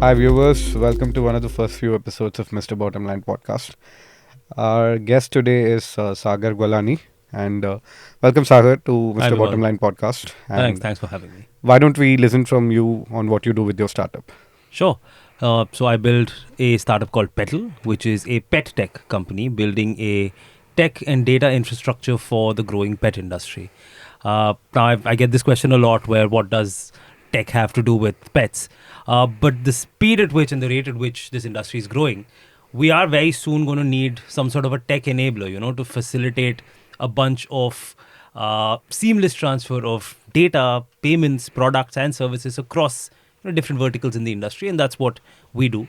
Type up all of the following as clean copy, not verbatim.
Hi viewers, welcome to one of the first few episodes of Mr. Bottomline podcast. Our guest today is Sagar Gwalani, and welcome Sagar to Hi, Mr. Vimal. Bottomline podcast. And Thanks for having me. why don't we listen from you on what you do with your startup? Sure. So I built a startup called Pettle, which is a pet tech company building a tech and data infrastructure for the growing pet industry. I get this question a lot where what does tech have to do with pets? But the speed at which and the rate at which this industry is growing, we are very soon going to need some sort of a tech enabler, to facilitate a bunch of seamless transfer of data, payments, products, and services across different verticals in the industry, and that's what we do.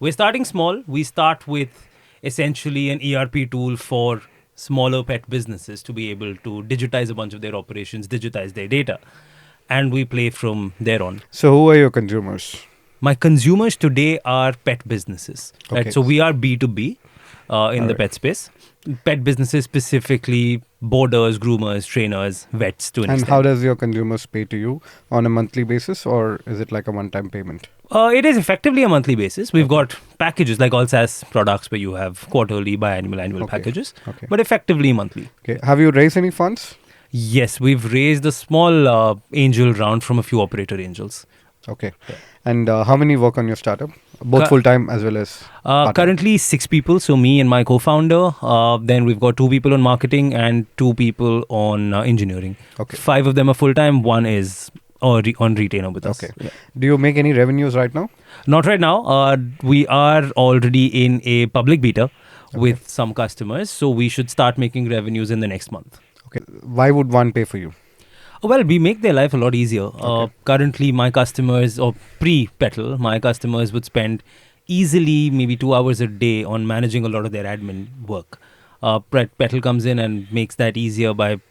We're starting small. We start with essentially an ERP tool for smaller pet businesses to be able to digitize a bunch of their operations, digitize their data, and we play from there on. So, who are your consumers? My consumers today are pet businesses, right? Okay. So we are B2B in the Alright. pet space. Pet businesses, specifically boarders, groomers, trainers, vets to an And extent. how does your consumers pay to you on a monthly basis, or is it like a one-time payment? It is effectively a monthly basis. We've got packages like all SaaS products where you have quarterly, biannual, annual Okay. packages, Okay. but effectively monthly. Okay. Have you raised any funds? Yes, we've raised a small angel round from a few operator angels. Okay. Yeah. And how many work on your startup? Both Cu- full-time as well as part-time? Currently 6 people, so me and my co-founder. Then we've got 2 people on marketing and 2 people on engineering. Okay. 5 of them are full-time, 1 is on retainer with us. Okay. Yeah. Do you make any revenues right now? Not right now. We are already in a public beta with some customers, so we should start making revenues in the next month. Okay. Why would one pay for you? Well, we make their life a lot easier. Okay. Currently, my customers, or pre-Pettle, my customers would spend easily maybe 2 hours a day on managing a lot of their admin work. Pettle comes in and makes that easier by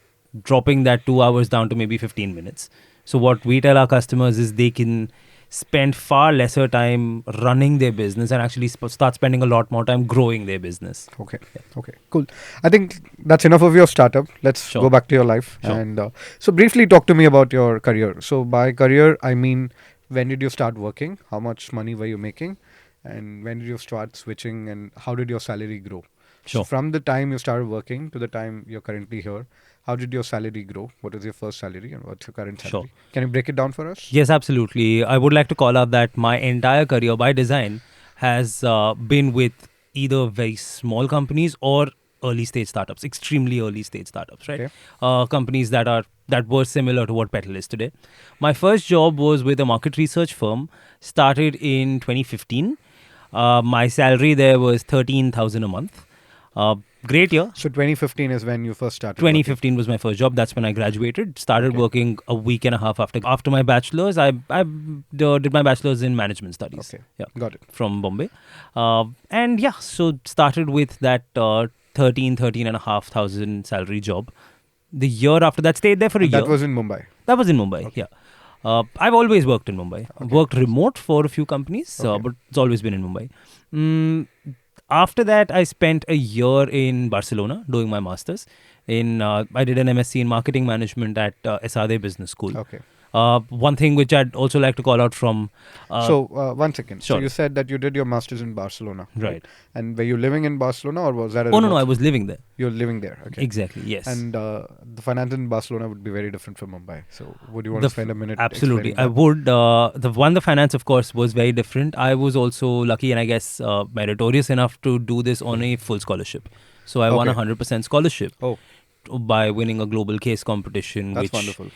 dropping that 2 hours down to maybe 15 minutes. So what we tell our customers is they can spend far lesser time running their business and actually start spending a lot more time growing their business. Okay. Okay. Cool. I think that's enough of your startup. Let's Sure. go back to your life. Sure. And so briefly talk to me about your career. So by career, I mean, when did you start working? How much money were you making? And when did you start switching? And how did your salary grow? Sure. So from the time you started working to the time you're currently here, how did your salary grow? What is your first salary and what's your current salary? Sure. Can you break it down for us? Yes, absolutely. I would like to call out that my entire career by design has been with either very small companies or early stage startups, extremely early stage startups, right? Okay. Companies that were similar to what Pettle is today. My first job was with a market research firm, started in 2015. My salary there was 13,000 a month. Great year. So 2015 is when you first started. 2015 was my first job. That's when I graduated. Started Okay. working a week and a half after my bachelor's. I did my bachelor's in management studies. Okay. Yeah, Got it. from Bombay. And yeah, so started with that 13 and a half thousand salary job. The year after that, stayed there for a And year. that was in Mumbai. That was in Mumbai. Okay. Yeah. I've always worked in Mumbai. Okay. Worked remote for a few companies, Okay. but it's always been in Mumbai. After that, I spent a year in Barcelona doing my master's. I did an MSc in marketing management at SRD Business School. Okay. One thing which I'd also like to call out from... So 1 second. So sure. you said that you did your masters in Barcelona, Right. And were you living in Barcelona, or was that? Oh, no, I was living there. You're living there. Okay. Exactly, yes. And the finance in Barcelona would be very different from Mumbai. So would you want to spend a minute? Absolutely. I explaining that? would. The finance, of course, was very different. I was also lucky and I guess meritorious enough to do this on a full scholarship. So I won a Okay. 100% scholarship. Oh. By winning a global case competition. That's which, wonderful.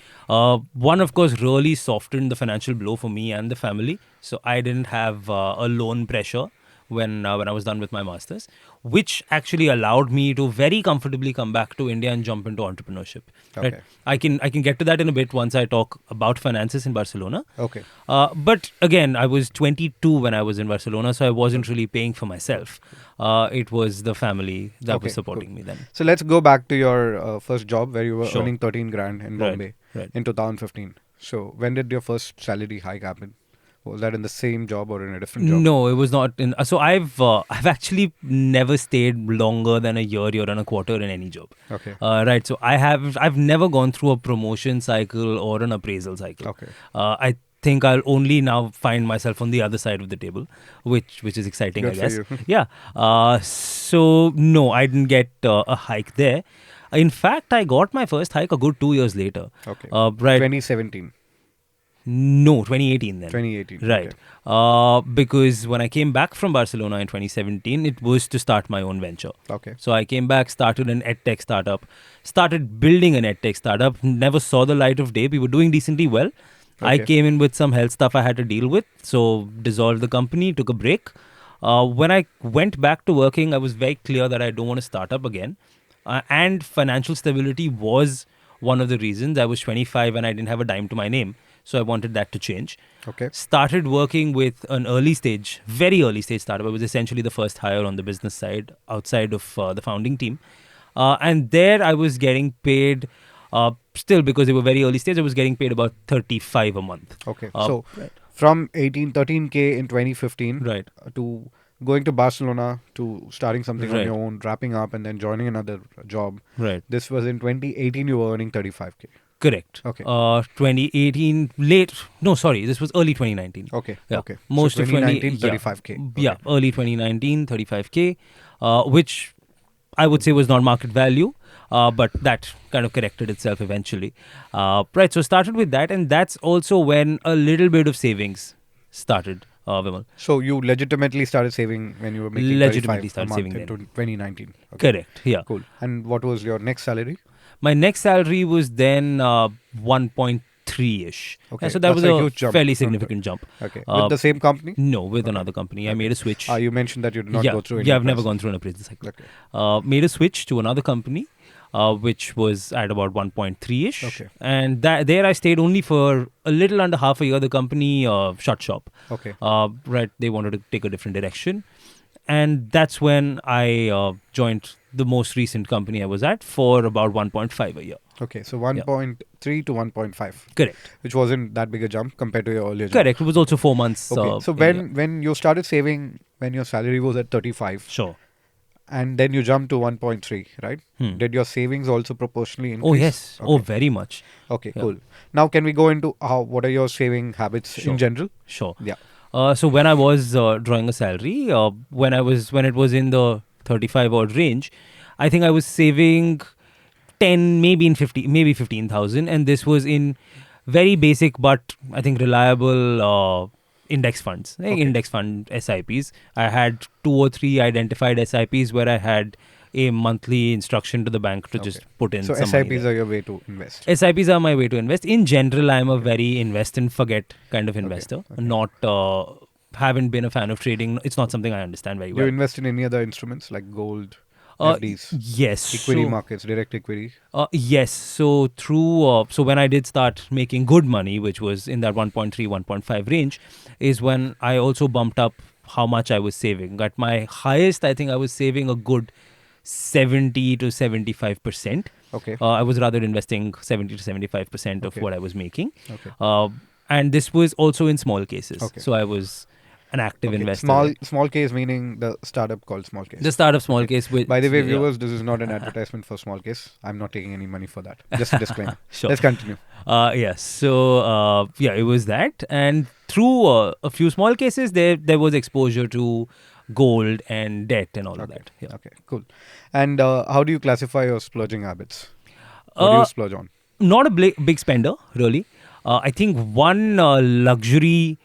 One, of course, really softened the financial blow for me and the family. So I didn't have a loan pressure when I was done with my master's, which actually allowed me to very comfortably come back to India and jump into entrepreneurship. Right? Okay. I can get to that in a bit once I talk about finances in Barcelona. Okay. But again, I was 22 when I was in Barcelona, so I wasn't really paying for myself. It was the family that Okay, was supporting cool. me then. So let's go back to your first job where you were Sure. earning 13 grand in Right, Bombay right. in 2015. So when did your first salary hike happen? Was that in the same job or in a different job? No, it was not in. So I've actually never stayed longer than a year and a quarter in any job. Okay. Right. So I've never gone through a promotion cycle or an appraisal cycle. Okay. I think I'll only now find myself on the other side of the table, which is exciting, Good I for guess. you. Yeah. So no, I didn't get a hike there. In fact, I got my first hike a good 2 years later. Okay. Right. 2017. No, 2018 then. 2018. Right. Okay. Because when I came back from Barcelona in 2017, it was to start my own venture. Okay. So I came back, started an edtech startup, started building an edtech startup, never saw the light of day. We were doing decently well. I Okay. came in with some health stuff I had to deal with, so dissolved the company, took a break. When I went back to working, I was very clear that I don't want to start up again. And financial stability was one of the reasons. I was 25 and I didn't have a dime to my name. So I wanted that to change. Okay. Started working with an very early stage startup. I was essentially the first hire on the business side outside of the founding team. And there I was getting paid, still because they were very early stage, I was getting paid about 35 a month. Okay. Uh, So right. from 13K in 2015 Right. to going to Barcelona to starting something on Right. your own, wrapping up, and then joining another job. Right. This was in 2018. You were earning 35K. Correct. Okay. 2018, this was early 2019. Okay. Yeah. Okay. Most so of 2019, 20, 35K. Yeah, Okay. early 2019, 35K, which I would say was not market value, but that kind of corrected itself eventually. Right, so started with that, and that's also when a little bit of savings started, Vimal. So you legitimately started saving when you were making Legitimately 35 a started month saving in then. 2019. Okay. Correct, yeah. Cool. And what was your next salary? My next salary was then 1.3-ish. Okay. So that That's was a a huge jump fairly from significant jump. Okay. With the same company? No, with Okay. another company. I Okay. made a switch. You mentioned that you did not yeah, go through any yeah, I've never appraisal. gone through an appraisal cycle. Okay. Made a switch to another company, which was at about 1.3-ish. Okay. And there I stayed only for a little under half a year. The company shut shop. Okay. Right, they wanted to take a different direction. And that's when I joined the most recent company I was at for about 1.5 a year. Okay. So 1.3 to 1.5. Correct. Which wasn't that big a jump compared to your earlier job. Correct. It was also 4 months. Okay. So in a year. when you started saving, when your salary was at 35, Sure. and then you jumped to 1.3, right? Hmm. Did your savings also proportionally increase? Oh, yes. Okay. Oh, very much. Okay, Yeah. cool. Now, can we go into what are your saving habits Sure. in general? Sure. Yeah. So when I was drawing a salary, when it was in the 35 odd range, I think I was saving 10, maybe 15,000, and this was in very basic but I think reliable index funds, Okay. index fund SIPs. I had 2 or 3 identified SIPs where I had a monthly instruction to the bank to just put in So some money SIPs there. are your way to invest. SIPs are my way to invest. In general, I'm a very invest and forget kind of investor. Okay. Not haven't been a fan of trading. It's not something I understand very Do you well. invest in any other instruments like gold, FDs, Yes. equity So, markets, direct equity? yes. So through so when I did start making good money, which was in that 1.3, 1.5 range, is when I also bumped up how much I was saving. At my highest, I think I was saving a good 70 to 75%. Okay. I was rather investing 70 to 75% of Okay. what I was making. Okay. And this was also in small cases. Okay. So I was an active Okay. investor. Small case meaning the startup called small case. The start of small Okay. case with. By the way, yeah. viewers, this is not an advertisement for small case. I'm not taking any money for that. Just a disclaimer. Sure. Let's continue. Yes. So it was that, and through a few small cases, there was exposure to gold and debt and all of that. Yeah. Okay, cool. And how do you classify your splurging habits? What do you splurge on? Not a big spender, really. I think one luxury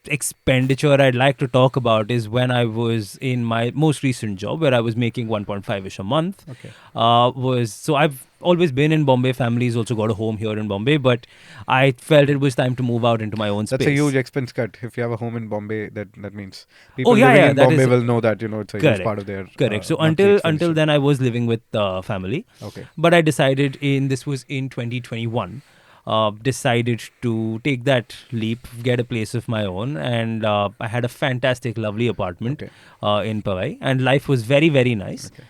expenditure I'd like to talk about is when I was in my most recent job where I was making 1.5-ish a month. Okay. So I've always been in Bombay. Family's also got a home here in Bombay, but I felt it was time to move out into my own space. That's a huge expense cut. If you have a home in Bombay, that means people yeah, living yeah, in that Bombay is- will know that it's a Correct. huge part of their Correct. So monthly until expenditure. then, I was living with family. Okay. But I decided this was in 2021. Decided to take that leap, get a place of my own, and I had a fantastic, lovely apartment in Powai, and life was very, very nice. Okay.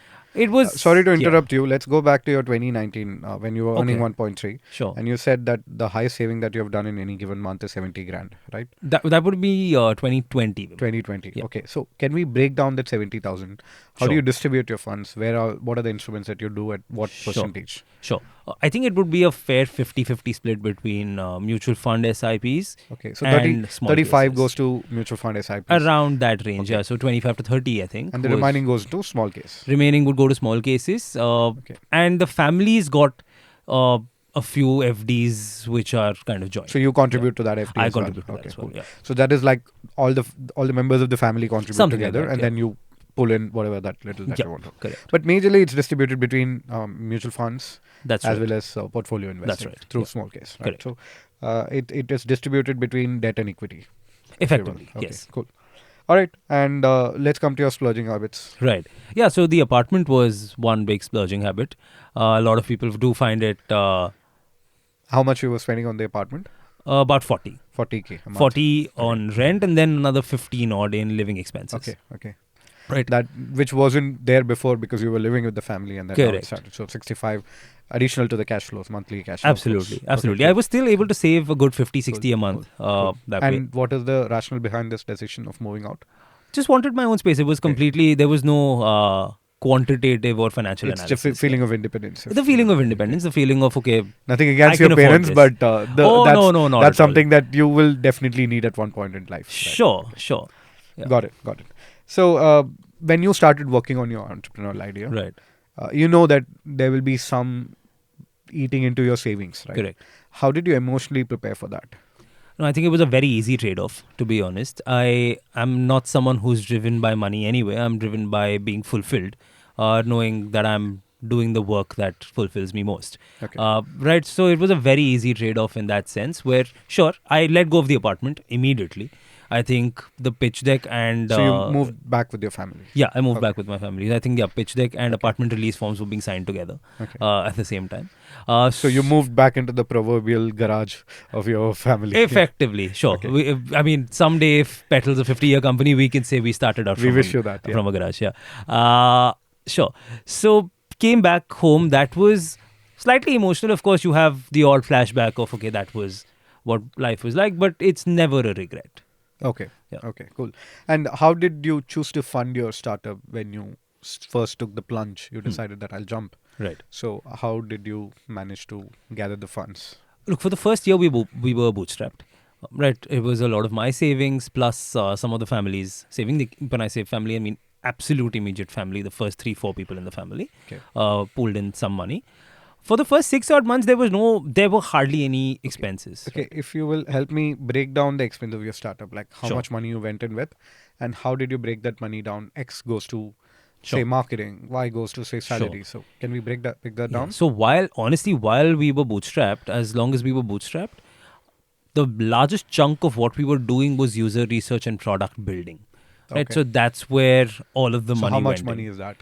It was. Sorry to yeah, interrupt you. Let's go back to your 2019 when you were earning Okay. 1.3. Sure. And you said that the highest saving that you have done in any given month is 70 grand, right? That would be 2020. 2020. Yeah. Okay. So can we break down that 70,000? How do Sure. you distribute your funds? What are the instruments that you do at what Sure. percentage? Sure. I think it would be a fair 50-50 split between mutual fund SIPs Okay, so and small 35 cases. goes to mutual fund SIPs. Around that range, Okay. yeah. So 25 to 30, I think. And the was- remaining goes to small case. remaining would go to small cases. Okay. And the families got a few FDs which are kind of joint. So you contribute to that FD I as well. contribute to that Okay, as well, cool. yeah. So that is like all the members of the family contribute Something like together, that, and yeah. then you pull in whatever that little that Yeah, you want to. correct. But majorly it's distributed between mutual funds That's as right. well as portfolio investing right, through yeah. small case. Right. Correct. So it is distributed between debt and equity. if you will. Effectively, Okay, yes. cool. All right, and let's come to your splurging habits. Right. Yeah, so the apartment was one big splurging habit. A lot of people do find it How much you were spending on the apartment? about 40. 40K a month. 40 on rent and then another 15 odd in living expenses. Okay. Right. That which wasn't there before because you were living with the family and then now it Correct. started. So 65 additional to the cash flows, monthly cash Absolutely. outflows. Absolutely. Okay, I was still able to save a good 50, 60 cool, a month cool. that way. And what is the rationale behind this decision of moving out? Just wanted my own space. It was Okay. completely, there was no quantitative or financial It's just analysis. a feeling of independence. The feeling of independence, the feeling of, okay, Nothing against I your can afford parents, this. but Oh, no, not that's at all. something that you will definitely need at one point in life. right? Sure. Yeah. Got it. So when you started working on your entrepreneurial idea, Right. you know that there will be some eating into your savings, right? Correct. How did you emotionally prepare for that? No, I think it was a very easy trade-off, to be honest. I am not someone who's driven by money anyway. I'm driven by being fulfilled, knowing that I'm doing the work that fulfills me most. Okay. Right. So it was a very easy trade-off in that sense where, sure, I let go of the apartment immediately. I think the pitch deck and... So you moved back with your family. Yeah, I moved Okay. back with my family. I think, pitch deck and Okay. apartment release forms were being signed together Okay. at the same time. So you moved back into the proverbial garage of your family. Effectively, sure. Okay. I mean, someday if Petal's a 50-year company, we can say we started out We from, wish you that. from a garage. Yeah. Sure. So came back home. That was slightly emotional. Of course, you have the odd flashback of, okay, that was what life was like, but it's never a regret. Okay. Yeah. Okay, cool. And how did you choose to fund your startup when you first took the plunge? You decided that I'll jump. Right. So how did you manage to gather the funds? Look, for the first year, we were bootstrapped. Right. It was a lot of my savings plus some of the family's saving. When I say family, I mean absolute immediate family, the first 3-4 people in the family, Okay. pulled in some money. For the first 6 odd months, there were hardly any expenses. Okay, if you will help me break down the expense of your startup, like how Sure. much money you went in with, and how did you break that money down? X goes to say Sure. marketing, Y goes to say Sure. salary. So can we break that Yeah. down? So while we were bootstrapped, as long as we were bootstrapped, the largest chunk of what we were doing was user research and product building. Right. Okay. So that's where all of the So money how much went money in. is that?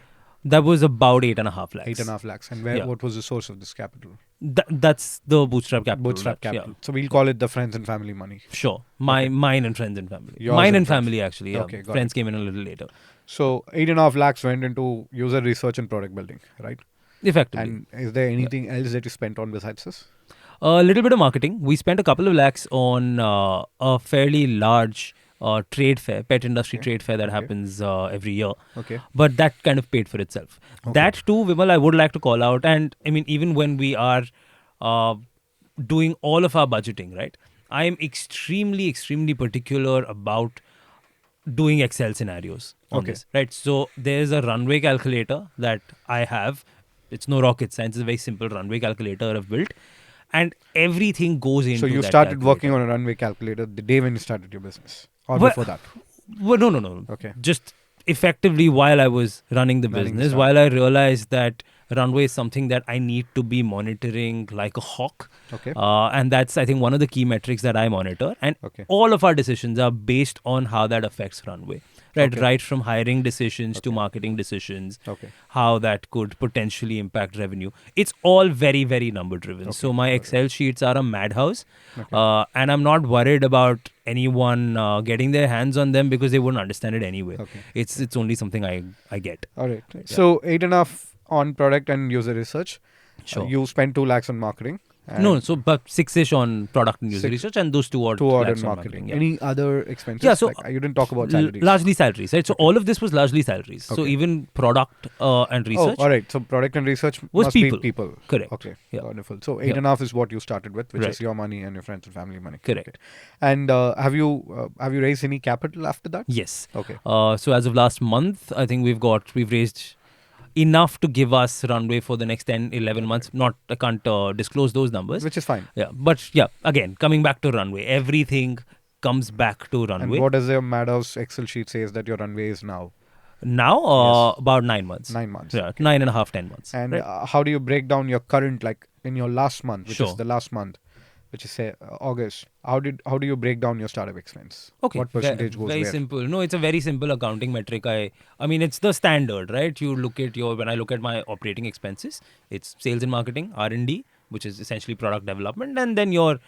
That was about 8.5 lakhs. 8.5 lakhs. And where? Yeah. What was the source of this capital? That's the bootstrap capital. Bootstrap that- yeah. capital. So we'll call it the friends and family money. Sure. Mine and friends and family. Yours Mine and and friends. family, actually. Yeah. Okay, got Friends came in a little later. So 8.5 lakhs went into user research and product building, right? Effectively. And is there anything else that you spent on besides this? A little bit of marketing. We spent a couple of lakhs on a fairly large trade fair, pet industry Okay. trade fair that Okay. happens every year. Okay. But that kind of paid for itself. Okay. That too, Vimal, I would like to call out. And I mean, even when we are doing all of our budgeting, right? I am extremely, extremely particular about doing Excel scenarios on Okay. this, right? So there's a runway calculator that I have. It's no rocket science. It's a very simple runway calculator I've built. And everything goes into So you that started working calculator. on a runway calculator the day when you started your business, or Well- before that? Well, no. Okay. Just effectively while I was running the Running the business, startup. while I realized that runway is something that I need to be monitoring like a hawk. Okay. And that's, I think, one of the key metrics that I monitor. And Okay. all of our decisions are based on how that affects runway. Right, Okay. right from hiring decisions to Okay. marketing decisions, Okay. how that could potentially impact revenue. It's all very, very number driven. So Okay, my got it. Excel sheets are a madhouse. Okay. And I'm not worried about anyone getting their hands on them because they wouldn't understand it anyway. Okay. It's only something I get. All right. Yeah. So 8.5 on product and user research. Sure. You spent 2 lakhs on marketing. No, so but 6-ish on product and user Six- research, and those 2 odd 2 odd lakhs in on marketing. Yeah. Any other expenses? Yeah, so like, you didn't talk about salaries. largely salaries, right? So Okay. all of this was largely salaries. So Okay. even product and research Oh, all right. So product and research was must people. be people. Correct. Okay. Yeah. Wonderful. So Yeah. 8.5 is what you started with, which Right. is your money and your friends and family money. Correct. Okay. And have you raised any capital after that? Yes. Okay. So as of last month, I think we've raised enough to give us runway for the next 10, 11 months. I can't disclose those numbers. Which is fine. Yeah. But yeah, again, coming back to runway, everything comes back to runway. And what does your Madhouse Excel sheet says that your runway is now? Now, Yes. about 9 months. 9 months. Yeah, Okay. 9.5, 10 months. And right? how do you break down your current, like in your last month, which Sure. is the last month, which is say August? How do you break down your startup expense? Okay. What percentage goes very where? simple. No, it's a very simple accounting metric. I mean, it's the standard, right? You look at when I look at my operating expenses, it's sales and marketing, R&D, which is essentially product development, and then your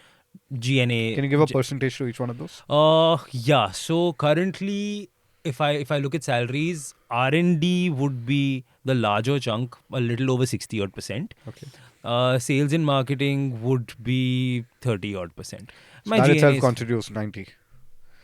G&A. Can you give a percentage to each one of those? Yeah. So currently, if I look at salaries, R&D would be the larger chunk, a little over 60 odd percent. Okay. Sales and marketing would be 30 odd percent. So that itself constitutes 90.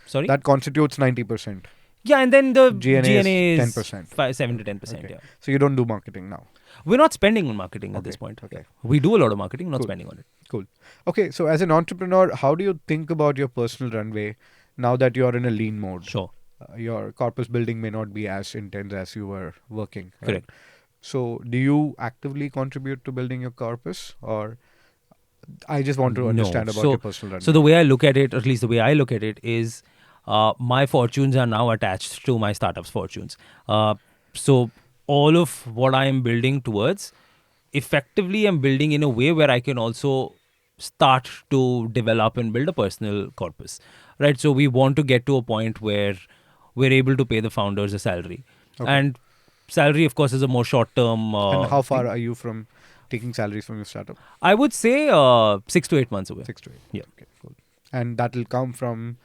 Sorry? That constitutes 90%. Yeah, and then the G&A is 10%. 7 to 10%. Okay. Yeah. So you don't do marketing now. We're not spending on marketing at this point. Okay. Yeah. We do a lot of marketing, not Cool. spending on it. Cool. Okay. So as an entrepreneur, how do you think about your personal runway now that you're in a lean mode? Sure. Your corpus building may not be as intense as you were working. Right? Correct. So do you actively contribute to building your corpus, or I just want to No. understand about So- your personal runway? So the way I look at it, or at least the way I look at it, is my fortunes are now attached to my startup's fortunes. So all of what I am building towards, effectively, I'm building in a way where I can also start to develop and build a personal corpus, right? So we want to get to a point where we're able to pay the founders a salary, Okay. and salary, of course, is a more short-term. And how far thing. are you from taking salaries from your startup? I would say 6 to 8 months away. 6 to 8. Yeah. Okay, cool. And that will come from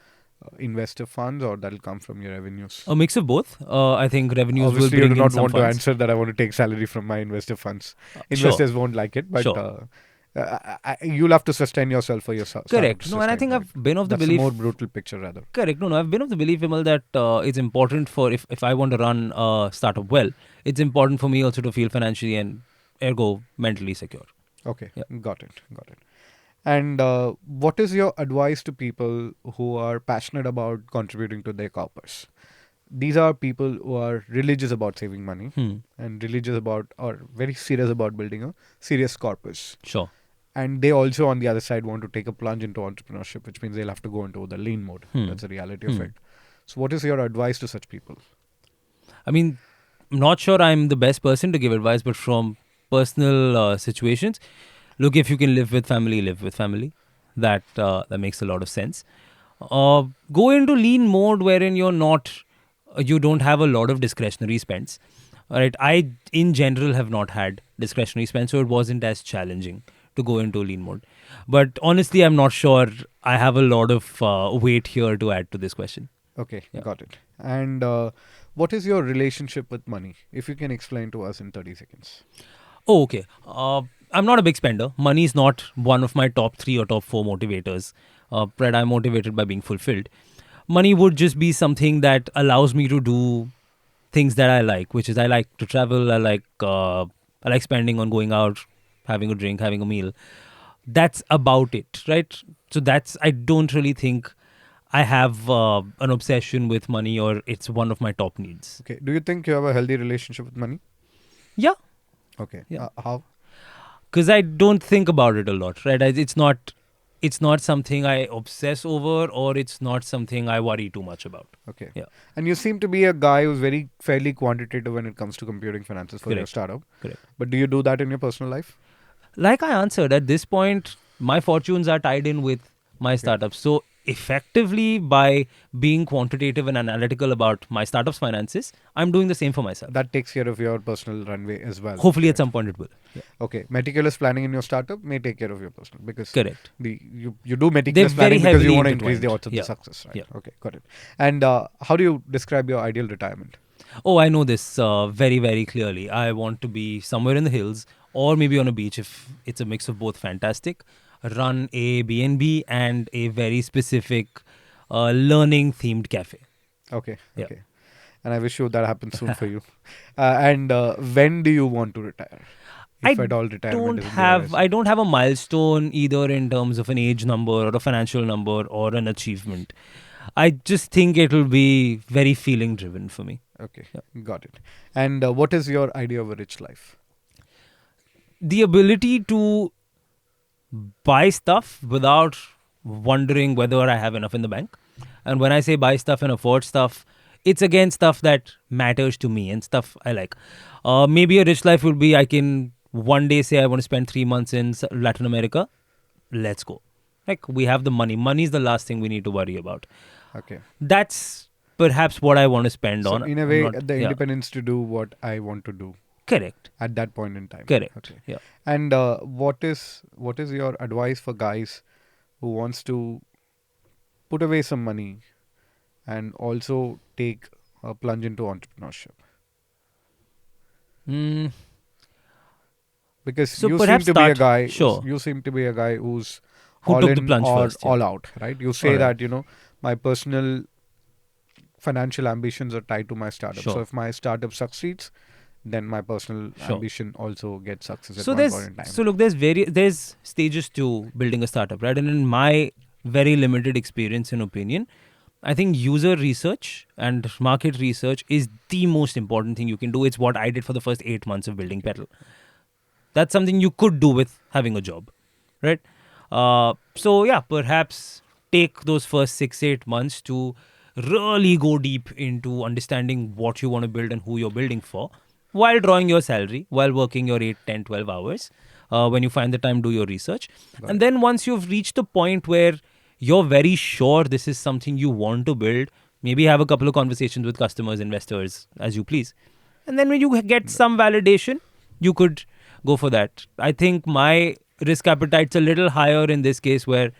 investor funds, or that will come from your revenues? A mix of both. I think revenues Obviously, will you bring do in not some want to funds. answer that I want to take salary from my investor funds. Sure. Investors won't like it, but Sure. you'll have to sustain yourself for yourself. Correct. No, and I think I've been of the That's belief. a more brutal picture, rather. Correct. No, I've been of the belief, Vimal, that it's important for if I want to run a startup well, it's important for me also to feel financially and ergo mentally secure. Okay, Yeah. got it. And what is your advice to people who are passionate about contributing to their corpus? These are people who are religious about saving money and religious about, or very serious about building a serious corpus. Sure. And they also, on the other side, want to take a plunge into entrepreneurship, which means they'll have to go into the lean mode. That's the reality of it. So what is your advice to such people? I mean, I'm not sure I'm the best person to give advice, but from personal situations, look, if you can live with family, live with family. That makes a lot of sense. Go into lean mode wherein you don't have a lot of discretionary spends. All right, I in general have not had discretionary spends, so it wasn't as challenging to go into lean mode. But honestly, I'm not sure I have a lot of weight here to add to this question. Okay, Yeah. got it. And what is your relationship with money? If you can explain to us in 30 seconds. Oh, okay. I'm not a big spender. Money is not one of my top 3 or top 4 motivators. But I'm motivated by being fulfilled. Money would just be something that allows me to do things that I like, which is I like to travel. I like spending on going out, having a drink, having a meal. That's about it, right? So I don't really think I have an obsession with money, or it's one of my top needs. Okay, do you think you have a healthy relationship with money? Yeah. Okay, Yeah. how? Because I don't think about it a lot, right? It's not something I obsess over, or it's not something I worry too much about. Okay. Yeah. And you seem to be a guy who's fairly quantitative when it comes to computing finances for your Correct. startup. Correct. But do you do that in your personal life? Like I answered, at this point, my fortunes are tied in with my startup. So effectively, by being quantitative and analytical about my startup's finances, I'm doing the same for myself. That takes care of your personal runway as well. Hopefully, right? at some point it will. Yeah. Okay, meticulous planning in your startup may take care of your personal, because Correct. you do meticulous very planning because you heavily want to increase the intertwined. odds of Yeah. the success, right? Yeah. Okay, got it. And how do you describe your ideal retirement? Oh, I know this very, very clearly. I want to be somewhere in the hills or maybe on a beach if it's a mix of both. Fantastic. Run a B&B and a very specific learning themed cafe. Okay, Yeah. okay. And I wish you that happens soon for you. And when do you want to retire? If at all retirement is in the horizon. I don't have a milestone either in terms of an age number or a financial number or an achievement. I just think it'll be very feeling driven for me. Okay, got it. And what is your idea of a rich life? The ability to buy stuff without wondering whether I have enough in the bank. And when I say buy stuff and afford stuff, it's again stuff that matters to me and stuff I like. Maybe a rich life would be I can one day say I want to spend 3 months in Latin America. Let's go. Like, we have the money. Money is the last thing we need to worry about. Okay. That's perhaps what I want to spend So on. in a way, the independence to do what I want to do. Correct. At that point in time. Correct. Okay. Yeah. And what is your advice for guys who wants to put away some money and also take a plunge into entrepreneurship? Because So you seem perhaps to be a start- guy. sure. You seem to be a guy who's Who all took the in plunge or first, yeah. all out, right? You say Alright. that my personal financial ambitions are tied to my startup. Sure. So if my startup succeeds, then my personal Sure. ambition also gets success at So one point in time. look, there's stages to building a startup, right? And in my very limited experience and opinion, I think user research and market research is the most important thing you can do. It's what I did for the first 8 months of building Petal. That's something you could do with having a job, right? So yeah, perhaps take those first 6-8 months to really go deep into understanding what you want to build and who you're building for, while drawing your salary, while working your 8, 10, 12 hours. When you find the time, do your research. And then once you've reached the point where you're very sure this is something you want to build, maybe have a couple of conversations with customers, investors, as you please. And then when you get some validation, you could go for that. I think my risk appetite's a little higher in this case, where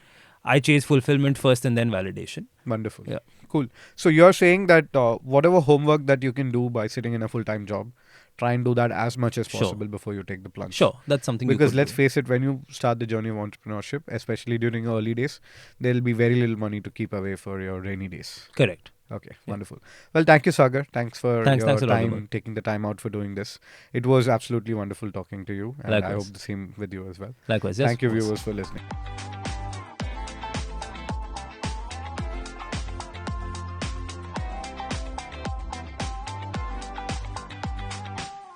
I chase fulfillment first and then validation. Wonderful. Yeah. Cool. So you're saying that whatever homework that you can do by sitting in a full-time job, try and do that as much as Sure. possible before you take the plunge. Sure, that's something Because you could let's do. face it, when you start the journey of entrepreneurship, especially during your early days, there'll be very little money to keep away for your rainy days. Correct. Okay, wonderful. Well, thank you, Sagar. Thanks for Thanks your a lot, time, Vimal. taking the time out for doing this. It was absolutely wonderful talking to you, and I Likewise. hope the same with you as well. Likewise, yes. Thank you, of course. viewers, for listening.